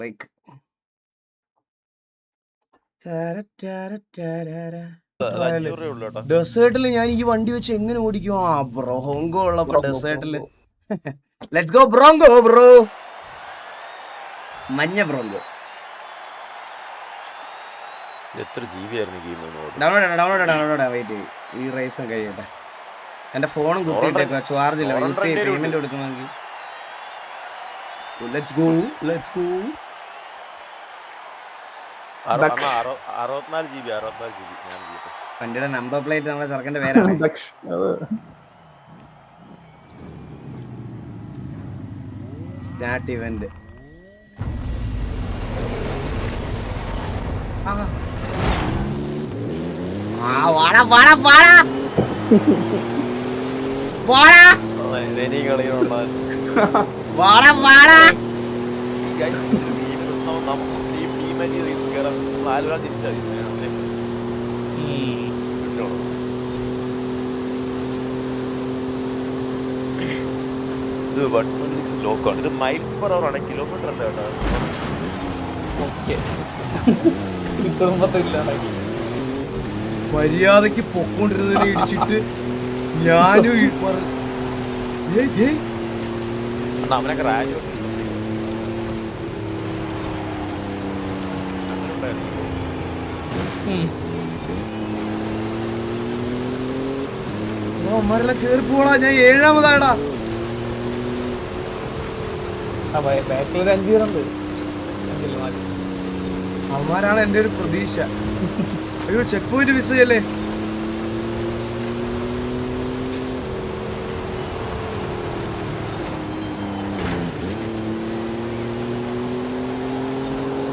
Like ഡെസേർട്ടിൽ ഞാൻ ഈ വണ്ടി വെച്ച് എങ്ങനെ ഓടിക്കും? ആ ബ്രോങ്കോ ഉള്ളപ്പോ ഡെസേർട്ടില് ലെറ്റ്സ് ഗോ ബ്രോങ്കോ ബ്രോ. മഞ്ഞ ബ്രോങ്കോ. എത്ര GB ആയിരുന്നു ഗെയിം? ഡൗൺലോഡ് വെയിറ്റ് ഈ റേസും കഴിയട്ടെ. എന്റെ ഫോണും കുത്തിയിട്ടേക്കോ, ചാർജ് ഇല്ല. UPI പേയ്മെന്റ് കൊടുക്കണമെങ്കിൽ ലെറ്റ്സ് ഗോ. വണ്ടിയുടെ നമ്പർ പ്ലേറ്റ് നമ്മുടെ ചെറുക്കന്റെ പേരാണ്. Start event. ഇത് 126 ലോക്കാണ്. ഇത് മൈൽസ് പെർ അവർ ആണ്, കിലോമീറ്റർ അല്ല കേട്ടോ. മര്യാദക്ക് പൊക്കോണ്ടിരുന്നതിനെ ഇടിച്ചിട്ട് ഞാനും അവനൊക്കെ റാജ് അമ്മരെല്ലാം കേറി പോടാ. ഞാൻ 7ാമതാടാ. അവന്മാരാണ് എന്റെ ഒരു പ്രതീക്ഷ. അയ്യോ, ചെക്ക് പോയിന്റ് മിസ് ചെയ്യല്ലേ.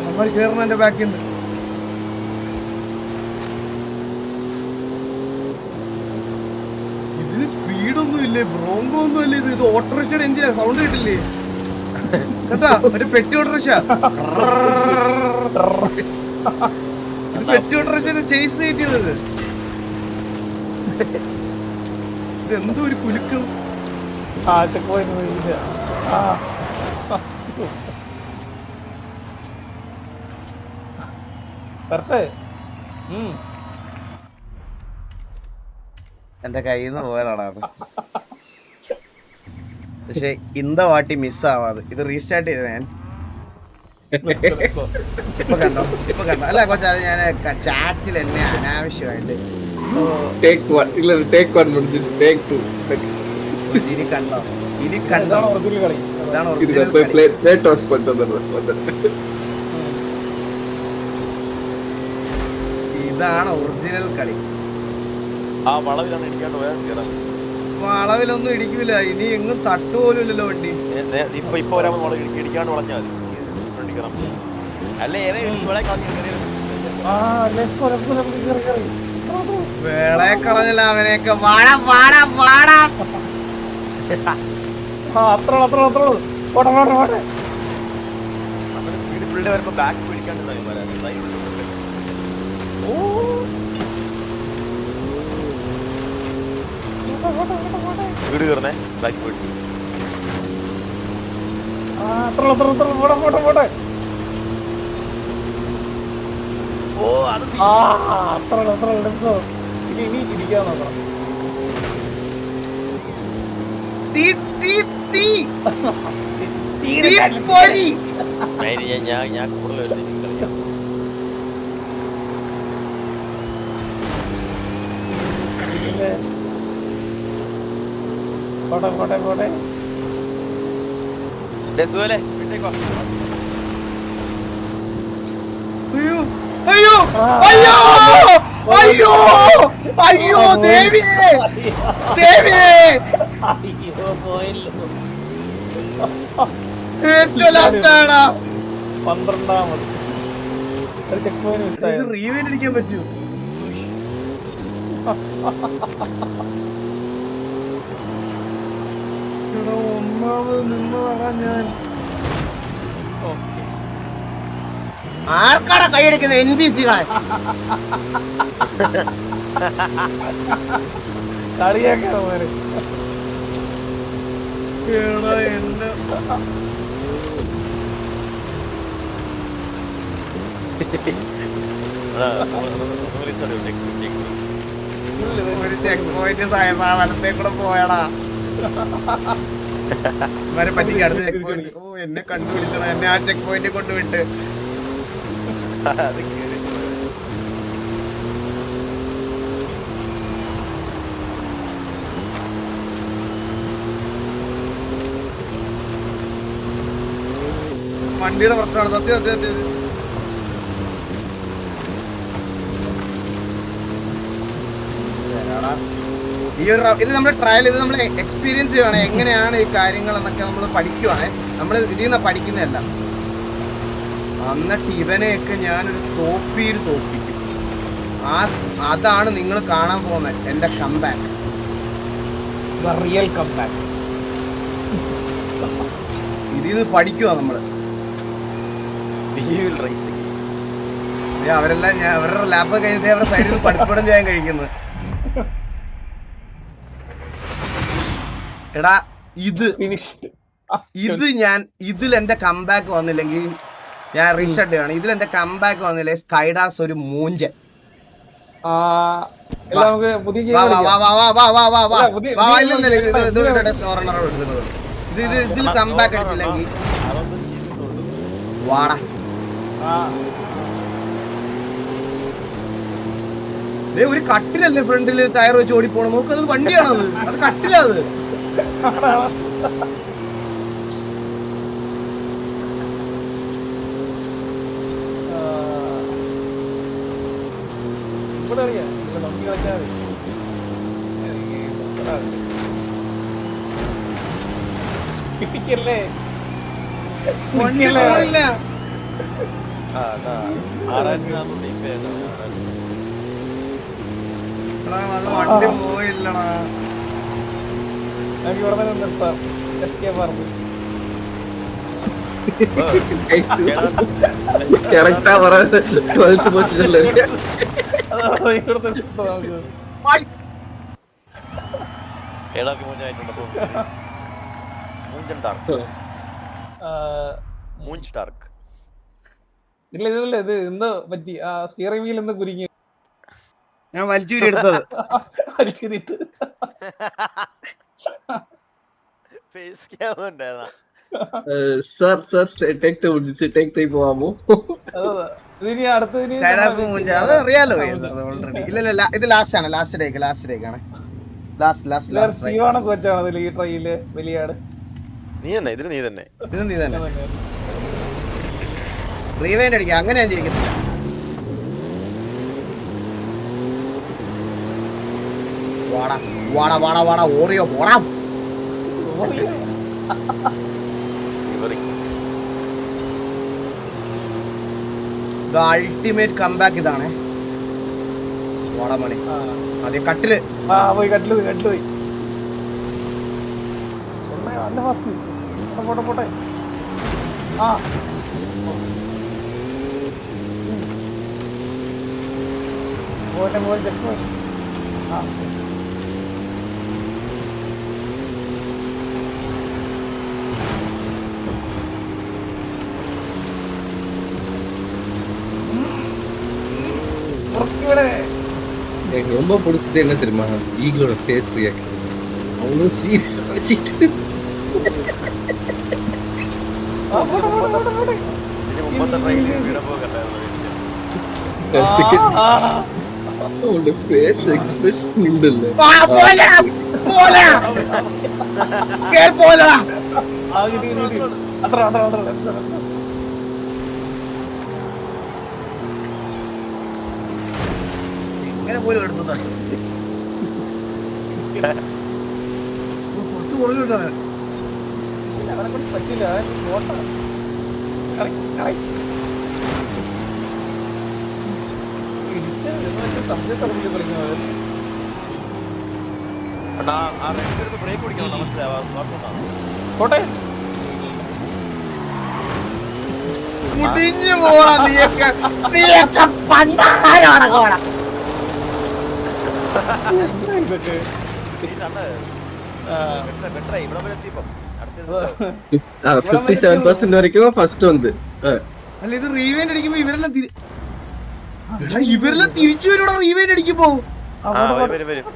നമ്മൾ കേറണം എന്റെ ബാക്കിൽ നിന്ന്. ഇതിന് സ്പീഡൊന്നും ഇല്ലേ, ബ്രോങ്കോ ഒന്നും അല്ലേ ഇത്. ഓട്ടോറിക്ഷയുടെ എഞ്ചിനാ, സൗണ്ട് കിട്ടില്ലേ കേട്ടാ? ഒരു പെട്ടി ഓട്ടോറിക്ഷ. പെട്ടി ഓട്ടോറിക്ഷ ചേസ് കയറ്റിയത്. ഇതെന്തോ ഒരു കുലുക്കം. എന്റെ കയ്യിൽ നിന്ന് പോയതാണ് അത്. പക്ഷെ ഇന്ത വാട്ടി മിസ്സാവാതെ ഇത് റീസ്റ്റാർട്ട് ചെയ്ത ഞാൻ. ഇപ്പൊ കണ്ടോ അല്ല കൊച്ചാ, ഞാൻ ചാറ്റിൽ എന്നെ അനാവശ്യമായിട്ട് ഇനി കണ്ടോ ഇതാണ് ഒറിജിനൽ കളി. ആ വളവിലാണ് ഇടിക്കാണ്ട് പോയാൽ വളവിലൊന്നും ഇടിക്കൂല. ഇനി എങ്ങും തട്ടുപോലും ഇല്ലല്ലോ വണ്ടി. ഇപ്പൊ ഇടിക്കാണ്ട് വളഞ്ഞാൽ വേളെ കളഞ്ഞല്ല അവനെയൊക്കെ. വരുമ്പോ ബാക്ക് പിടിക്കാണ്ട് സ്പീഡ് കയറണേ, ബാക്ക് പിടിച്ചു. ഞാൻ കൂടുതൽ പോട്ടെ അയ്യോ ദേവിയേ. ഏറ്റവും ലാസ്റ്റാണ്. 12ാമത് റീവൈൻഡ് അടിക്കാൻ പറ്റൂ. ഒന്നാമത് നിന്നതാടാ ഞാൻ. ആർക്കാടാ കൈയടിക്കുന്ന NPC-കളെ? കളിയാക്കാറ് ഒരു ചെക്ക് പോയിന്റ് വലത്തേ കൂടെ പോയടാ. ഇവരെ പറ്റിക്ക് അടുത്ത ചെക്ക് പോയിന്റ്. ഓ എന്നെ കണ്ടുപിടിച്ചടാ, എന്നെ ആ ചെക്ക് പോയിന്റ് കൊണ്ടുവിട്ട്. വണ്ടിയുടെ പ്രശ്നമാണ്. സത്യം സത്യം സത്യം. ഈ ഒരു ഇത് നമ്മുടെ ട്രയൽ, ഇത് നമ്മൾ എക്സ്പീരിയൻസ് ചെയ്യുവാണ് എങ്ങനെയാണ് ഈ കാര്യങ്ങൾ എന്നൊക്കെ നമ്മൾ പഠിക്കുവാണ്. നമ്മൾ ഇതിൽ നിന്ന് പഠിക്കുന്നതല്ല. എന്നിട്ട് ഇവനെയൊക്കെ ഞാനൊരു തോപ്പിക്കും. അതാണ് നിങ്ങൾ കാണാൻ പോകുന്നത് എൻ്റെ കംബാക്ക്. Real comeback. ഇതിൽ നിന്ന് പഠിക്കുക നമ്മള്. അവരെല്ലാം അവരുടെ ലാപ്പ് കഴിഞ്ഞിട്ട് അവരുടെ സൈഡിൽ നിന്ന് പഠിപ്പടം ചെയ്യാൻ കഴിക്കുന്നത്. എടാ ഇതിൽ എന്റെ കംബാക്ക് വന്നില്ലെങ്കിൽ ഞാൻ റീഷർട്ട് ചെയ്യണം. ഇതിൽ എന്റെ കംബാക്ക് വന്നില്ലേ സ്കൈഡാർസ് ഒരു മൂഞ്ചൻ. ഇതിൽ കംബാക്ക് അടിച്ചില്ലെങ്കിൽ വാടാ. ഒരു കട്ടിലല്ലേ ഫ്രണ്ടില് ടയർ വെച്ച് ഓടിപ്പോണം. നോക്ക്, അത് വണ്ടിയാണത്, അത് കട്ടിലത്. വണ്ടി പോയില്ലടാ. കറക്റ്റാ പറയുന്നത്. 12th പൊസിഷനില് ഇല്ല ഇത് ഇന്ന് പറ്റി. സ്റ്റിയറിംഗ് വീൽ ഇന്ന് കുരുങ്ങി. ഞാൻ വലിച്ചൂരി എടുത്തത്. പോവാമോ? അറിയാലോ ഓൾറെഡി. ഇല്ല ഇത് ലാസ്റ്റ് ആണ്. ലാസ്റ്റ് ഡേക്ക് ആണ്. റീവൈൻഡ് അടിക്കാം. അങ്ങനെ ഞാൻ ജയിക്കത്തില്ല. വാടാ ഓറിയോ പോടാ. അൾട്ടിമേറ്റ് കംബാക്ക് ഇതാണ്. വാടാ മണി. അതെ കട്ടില് പോയി. പോട്ടെ. எனக்கு ரொம்ப பிடிச்சது என்ன தெரியுமா? ஈகிளோட ஃபேஸ் ரியாக்ஷன். அவ்வளோ சீரியஸ் வச்சுட்டு அவனோட ஃபேஸ் எக்ஸ்பிரஷன் இல்ல. ഇങ്ങനെ പോലും എടുത്തതാണ്. പറ്റില്ല. മുടിഞ്ഞു പോടാ നീയൊക്കെ പണ്ടാരാണ് കോടാ. 57% வரைக்கும் ஃபர்ஸ்ட் வந்து അല്ല ഇത് റീവൈൻഡ് അടിക്കുമ്പോ ഇവരെല്ലാം ഇവരെല്ലാം തിരിച്ചു വരൂടാ റീവൈൻഡ് അടിക്കുമ്പോ. വരും.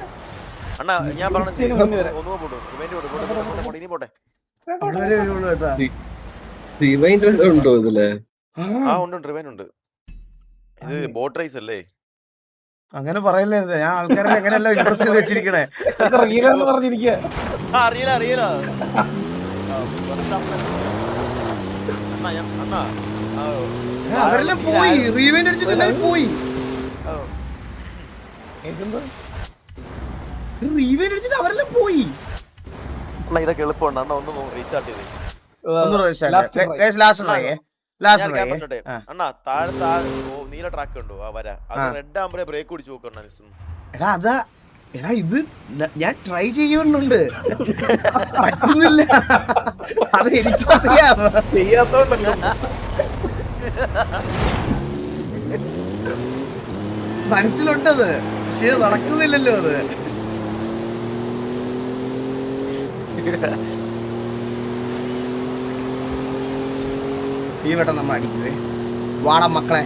അണ്ണാ ഞാൻ പറഞ്ഞത് ഒന്നും പോട്ടെ, ഇനി പോട്ടെ. അവിടെ വരെ വരുള്ളൂ കേട്ടാ. റിവൈൻഡ് ഉണ്ടോ ഇതില്? ഉണ്ട് റിവൈൻ ഉണ്ട്. ഇത് ബോട്ട് റേസ് അല്ലേ? അങ്ങനെ പറയല്ലേ, ഞാൻ ആൾക്കാരെ എങ്ങനെയല്ല ഇംപ്രസ് ചെയ്ത് വെച്ചിരിക്കണേ. പറഞ്ഞിരിക്കുക. അറിയില്ല. അണ്ണാ അവരെല്ലാം പോയി, റീവൈൻഡ് അടിച്ചിട്ട് എല്ലാവരും പോയി. റീവൈൻഡ് അടിച്ചിട്ട് അവരെല്ലാം പോയി. അണ്ണാ ഇതൊക്കെ എളുപ്പമുണ്ട്. അണ്ണാ ഒന്ന് റീസ്റ്റാർട്ട് ചെയ്തേ. അണ്ണാ താഴെ നീല ട്രാക്ക് ഉണ്ടോ? ആ വര അത് റെഡ് ആകുമ്പോഴേ ബ്രേക്ക് പിടിച്ച് നോക്കണ്ട. എടാ അതാ എടാ ഇത് ഞാൻ ട്രൈ ചെയ്യുന്നുണ്ട്, പറ്റുന്നില്ല. അത് എനിക്കറിയാം, ചെയ്യാത്തോണ്ടല്ലോ. മനസ്സിലുണ്ടത്, പക്ഷെ നടക്കുന്നില്ലല്ലോ അത്. ഈ വട്ടം നമ്മൾ അടിക്കുവേ. വാട മക്കളെ,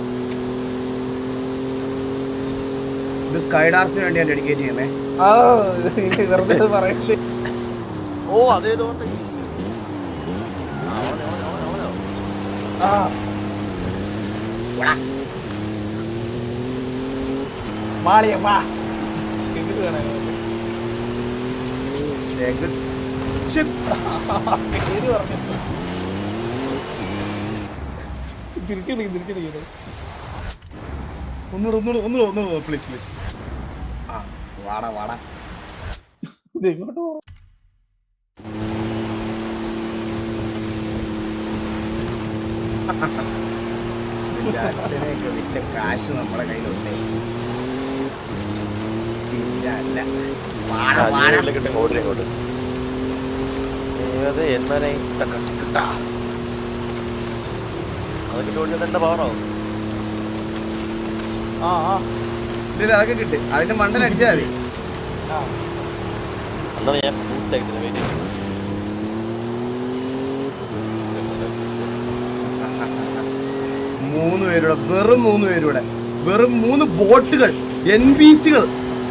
ഇത് സ്കൈഡാർസിന് വേണ്ടി ഞാൻ ഡെഡിക്കേറ്റ് ചെയ്യുന്നേ. ഓ അതേതോ തിരിച്ചു ഒന്നുകൂടെ പ്ലീസ്. ആ വാടാ ഇങ്ങോട്ട് പോ. അച്ഛനെയൊക്കെ വിറ്റ കാശ് നമ്മളെ കയ്യിലുണ്ട്. അതൊക്കെ കിട്ടി, അതിന്റെ മണ്ടൽ അടിച്ചാൽ മതി. മൂന്ന് പേരുടെ വെറും 3 പേരുടെ വെറും 3 ബോട്ടുകൾ, NPCകൾ,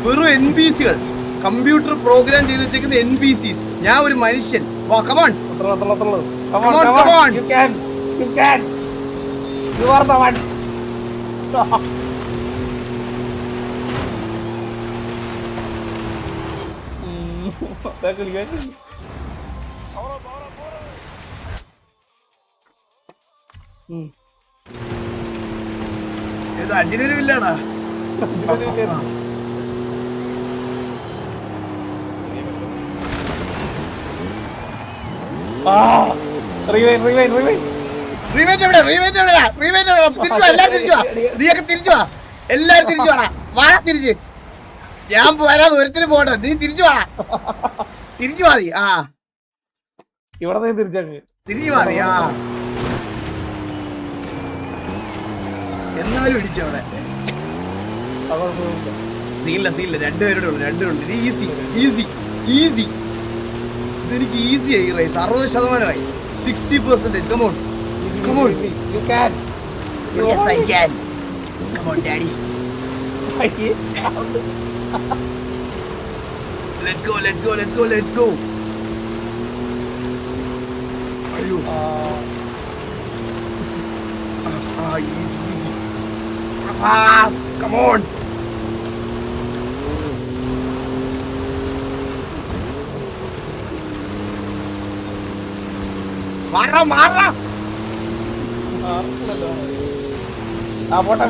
വെറും NPCകൾ, കമ്പ്യൂട്ടർ പ്രോഗ്രാം ചെയ്ത് വെച്ചേക്കുന്ന NPCs. ഞാൻ ഒരു മനുഷ്യൻ. വാ come on You are the one. ഇത് അജിനൊരുമില്ലാടാ. എല്ലാരും തിരിച്ചു വാടാ, വാടാ തിരിച്ച്. ഞാൻ വരാതെ ഒരുത്തിന് പോട്ടെ, നീ തിരിച്ചു വാടാ, തിരിച്ചു മതി. ആ ഇവിടെ തിരിച്ചു മതി. ആ എന്നാലും ഇടിച്ചവിടെ. തീല്ല 2 പേരുടെ ഉള്ളു, 2 ഉണ്ട്. ഈസി. ഇതെനിക്ക് ഈസിയായി rice. 60%. 60%. Come on. You can. Yes, I can. Come on, daddy. Let's go. Ayo. Easy. Come on. മാറാ പോട്ടെ.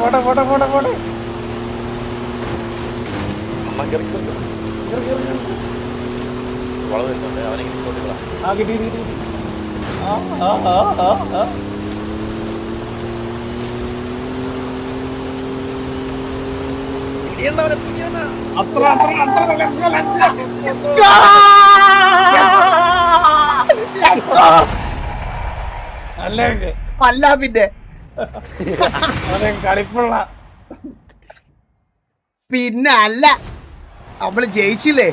അല്ല പിന്നെ കളിപ്പുള്ള അല്ല, നമ്മള് ജയിച്ചില്ലേ.